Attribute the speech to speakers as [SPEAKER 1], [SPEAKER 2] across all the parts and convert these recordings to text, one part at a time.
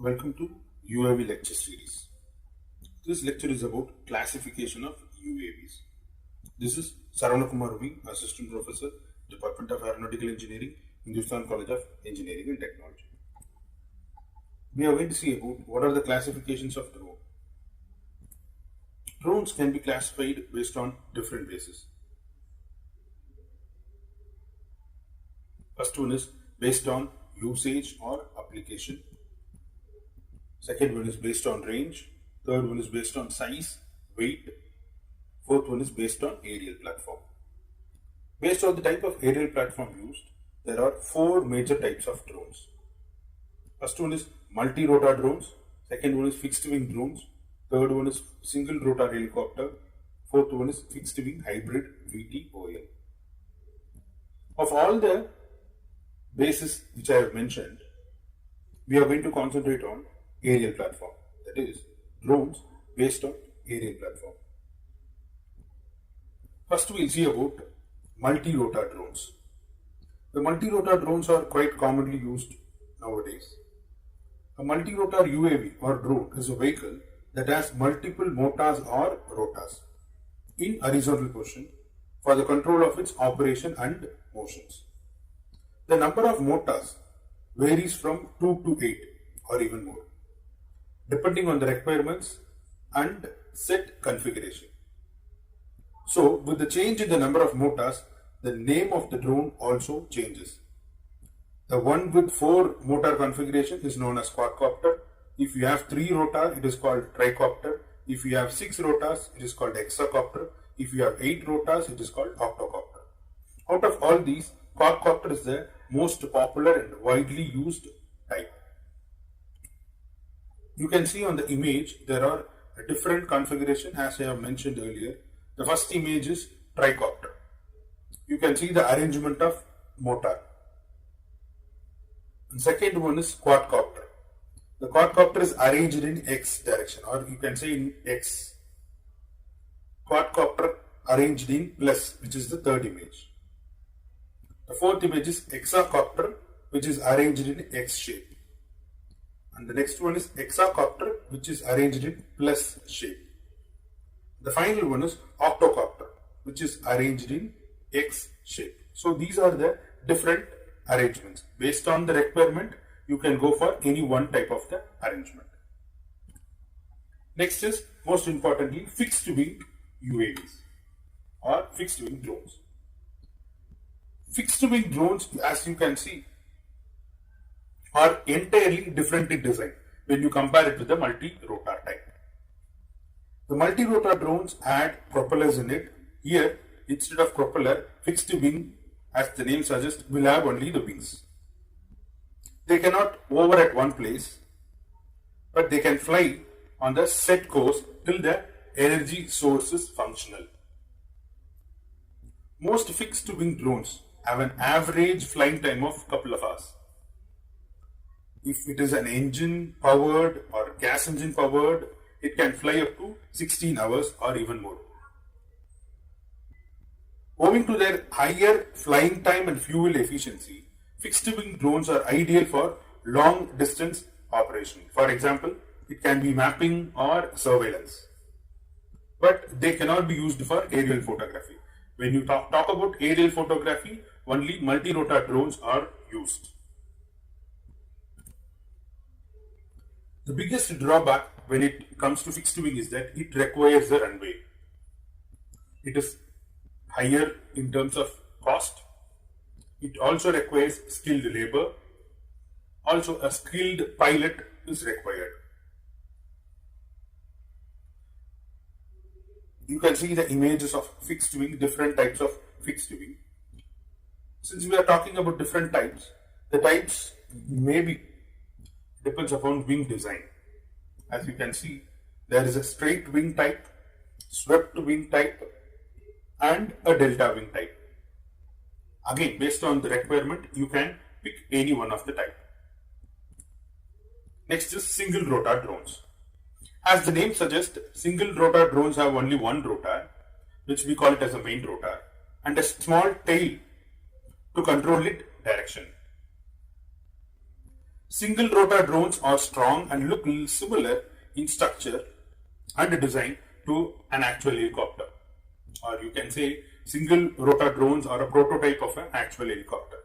[SPEAKER 1] Welcome to UAV lecture series. This lecture is about classification of UAVs. This is Saravakumar Ravi, Assistant Professor, Department of Aeronautical Engineering, Hindustan College of Engineering and Technology. We are going to see about what are the classifications of drone. Drones can be classified based on different bases. First one is based on usage or application. Second one is based on range. Third one is based on size, weight. Fourth one is based on aerial platform. Based on the type of aerial platform used, there are four major types of drones. First one is multi-rotor drones. Second one is fixed-wing drones. Third one is single-rotor helicopter. Fourth one is fixed-wing hybrid VTOL. Of all the bases which I have mentioned, we are going to concentrate on aerial platform, that is drones based on aerial platform. First we will see about multi-rotor drones. The multi-rotor drones are quite commonly used nowadays. A multi-rotor UAV or drone is a vehicle that has multiple motors or rotors in horizontal position for the control of its operation and motions. The number of motors varies from 2 to 8 or even more, depending on the requirements and set configuration. So, with the change in the number of motors, the name of the drone also changes. The one with 4 motor configuration is known as quadcopter. If you have 3 rotors, it is called tricopter. If you have 6 rotors, it is called hexacopter. If you have 8 rotors, it is called octocopter. Out of all these, quadcopter is the most popular and widely used type. You can see on the image there are a different configuration as I have mentioned earlier. The first image is tricopter. You can see the arrangement of motor. The second one is quadcopter. The quadcopter is arranged in X direction, or you can say in X. Quadcopter arranged in plus, which is the third image. The fourth image is hexacopter, which is arranged in X shape. And the next one is hexacopter, which is arranged in plus shape. The final one is octocopter, which is arranged in X shape. So these are the different arrangements. Based on the requirement, you can go for any one type of the arrangement. Next is, most importantly, fixed wing UAVs or fixed wing drones. Fixed wing drones, as you can see, are entirely different in design when you compare it with the multi-rotor type. The multi-rotor drones add propellers in it. Here, instead of propeller, fixed wing, as the name suggests, will have only the wings. They cannot hover at one place, but they can fly on the set course till the energy source is functional. Most fixed wing drones have an average flying time of a couple of hours. If it is an engine powered or gas engine powered, it can fly up to 16 hours or even more. Owing to their higher flying time and fuel efficiency, fixed wing drones are ideal for long distance operation. For example, it can be mapping or surveillance. But they cannot be used for aerial photography. When you talk about aerial photography, only multi-rotor drones are used. The biggest drawback when it comes to fixed wing is that it requires a runway. It is higher in terms of cost. It also requires skilled labor. Also, a skilled pilot is required. You can see the images of fixed wing, different types of fixed wing. Since we are talking about different types, the types maybe depends upon wing design. As you can see, there is a straight wing type, swept wing type, and a delta wing type. Again, based on the requirement, you can pick any one of the type. Next is single rotor drones. As the name suggests, single rotor drones have only one rotor, which we call it as a main rotor, and a small tail to control its direction. Single rotor drones are strong and look similar in structure and design to an actual helicopter. Or you can say single rotor drones are a prototype of an actual helicopter.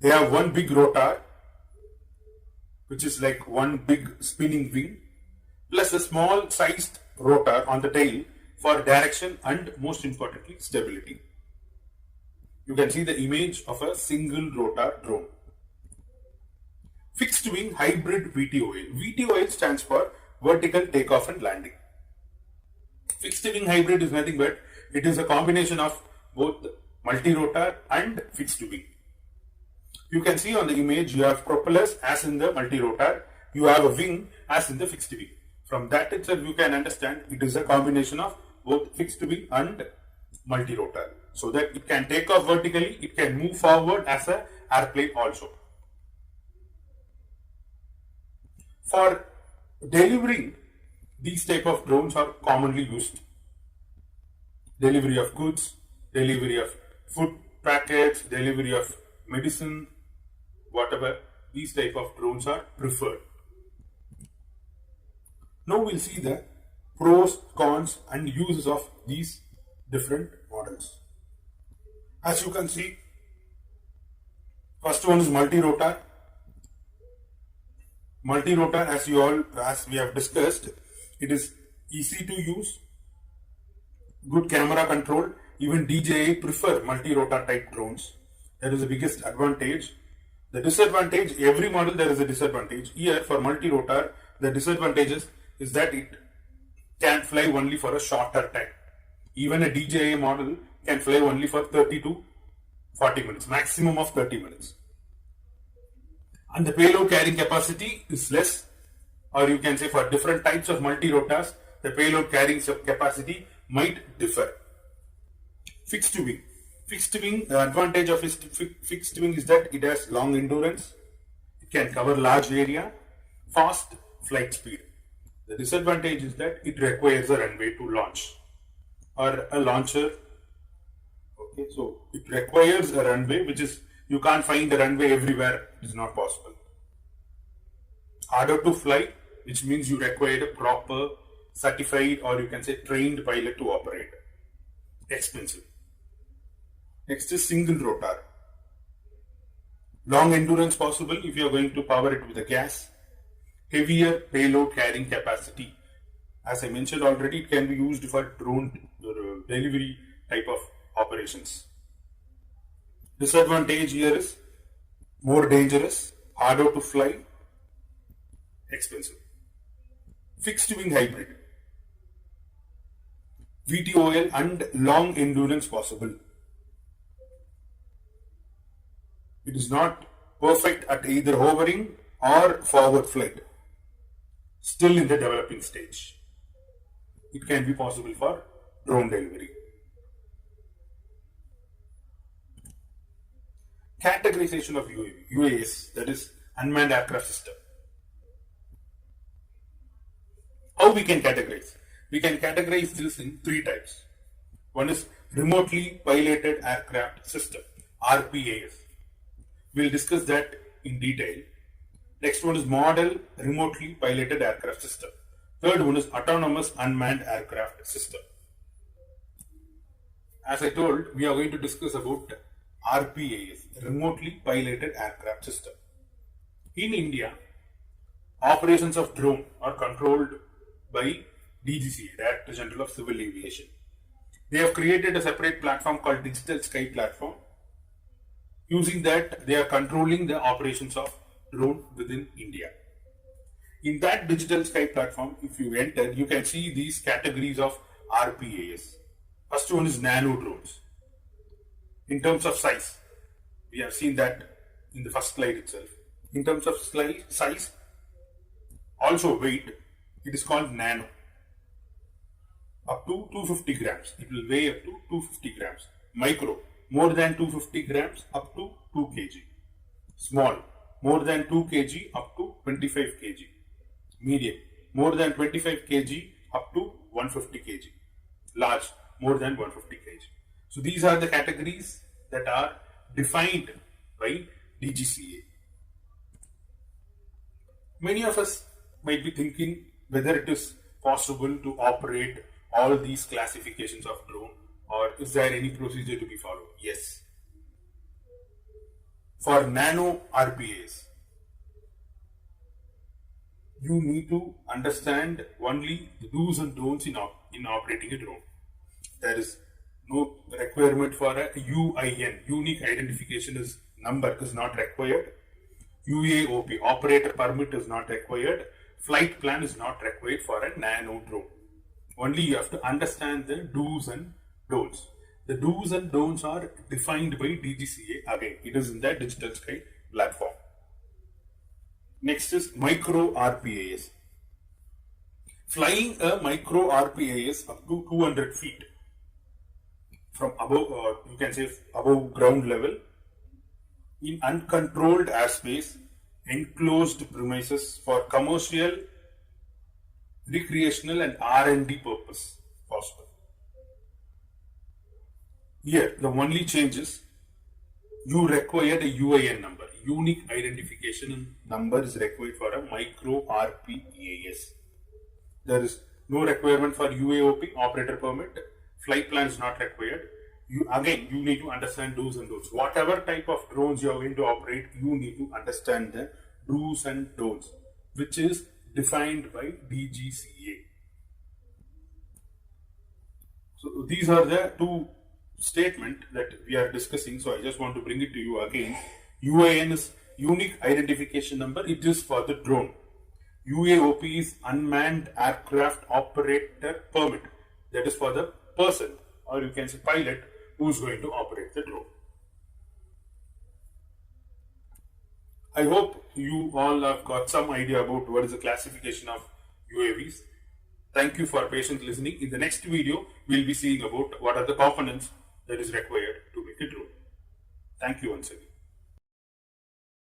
[SPEAKER 1] They have one big rotor, which is like one big spinning wing, plus a small sized rotor on the tail for direction and most importantly stability. You can see the image of a single rotor drone. Fixed wing hybrid VTOL. VTOL stands for vertical takeoff and landing. Fixed wing hybrid is nothing but it is a combination of both multi-rotor and fixed wing. You can see on the image you have propellers as in the multi-rotor, you have a wing as in the fixed wing. From that itself you can understand it is a combination of both fixed wing and multi-rotor. So that it can take off vertically, it can move forward as an airplane also. For delivering, these type of drones are commonly used. Delivery of goods, delivery of food packets, delivery of medicine, whatever, these type of drones are preferred. Now we'll see the pros, cons and uses of these different models. As you can see, first one is multi-rotor. Multi-rotor, as we have discussed, it is easy to use, good camera control. Even DJI prefer multi-rotor type drones. That is the biggest advantage. The disadvantage, every model there is a disadvantage. Here for multi-rotor, the disadvantages is that it can fly only for a shorter time. Even a DJI model can fly only for 30 to 40 minutes, maximum of 30 minutes. And the payload carrying capacity is less, or you can say for different types of multi-rotors, the payload carrying capacity might differ. Fixed wing. Fixed wing, the advantage of fixed wing is that it has long endurance, it can cover large area, fast flight speed. The disadvantage is that it requires a runway to launch or a launcher. Okay, so it requires a runway, which is you can't find a runway everywhere, it is not possible. Harder to fly, which means you require a proper certified or you can say trained pilot to operate. Expensive. Next is single rotor. Long endurance possible if you are going to power it with a gas. Heavier payload carrying capacity. As I mentioned already, it can be used for drone delivery type of operations. Disadvantage here is more dangerous, harder to fly, expensive. Fixed wing hybrid. VTOL and long endurance possible. It is not perfect at either hovering or forward flight. Still in the developing stage. It can be possible for drone delivery. Categorization of UAS, that is unmanned aircraft system. How we can categorize? We can categorize this in three types. One is remotely piloted aircraft system, RPAS. We'll discuss that in detail. Next one is model remotely piloted aircraft system. Third one is autonomous unmanned aircraft system. As I told, we are going to discuss about RPAS, remotely piloted aircraft system. In India, operations of drone are controlled by DGCA, Director General of Civil Aviation. They have created a separate platform called Digital Sky Platform. Using that, they are controlling the operations of drone within India. In that Digital Sky Platform, if you enter, you can see these categories of RPAS. First one is nano drones. In terms of size, we have seen that in the first slide itself. In terms of size, also weight, it is called nano. Up to 250 grams. It will weigh up to 250 grams. Micro, more than 250 grams up to 2 kg. Small, more than 2 kg up to 25 kg. Medium, more than 25 kg up to 150 kg. Large, more than 150 kg. So these are the categories that are defined by DGCA. Many of us might be thinking whether it is possible to operate all these classifications of drone, or is there any procedure to be followed? Yes. For nano RPAs, you need to understand only the do's and don'ts in operating a drone. There is no requirement for a UIN, unique identification is number, is not required. UAOP, operator permit, is not required. Flight plan is not required for a nano drone. Only you have to understand the do's and don'ts. The do's and don'ts are defined by DGCA. Again, it is in the Digital Sky platform. Next is micro RPAS. Flying a micro RPAS up to 200 feet from above, or you can say above ground level, in uncontrolled airspace, enclosed premises for commercial, recreational and R&D purpose possible. Here, the only change is you require a UIN number. Unique identification number is required for a micro RPAS. There is no requirement for UAOP, operator permit. Flight plan is not required. You need to understand do's and don'ts. Whatever type of drones you are going to operate, you need to understand the do's and don'ts, which is defined by DGCA. So these are the two statements that we are discussing. So I just want to bring it to you again. UIN is unique identification number. It is for the drone. UAOP is unmanned aircraft operator permit. That is for the person, or you can say pilot, who is going to operate the drone. I hope you all have got some idea about what is the classification of UAVs. Thank you for patient listening. In the next video, we will be seeing about what are the components that is required to make a drone. Thank you once again.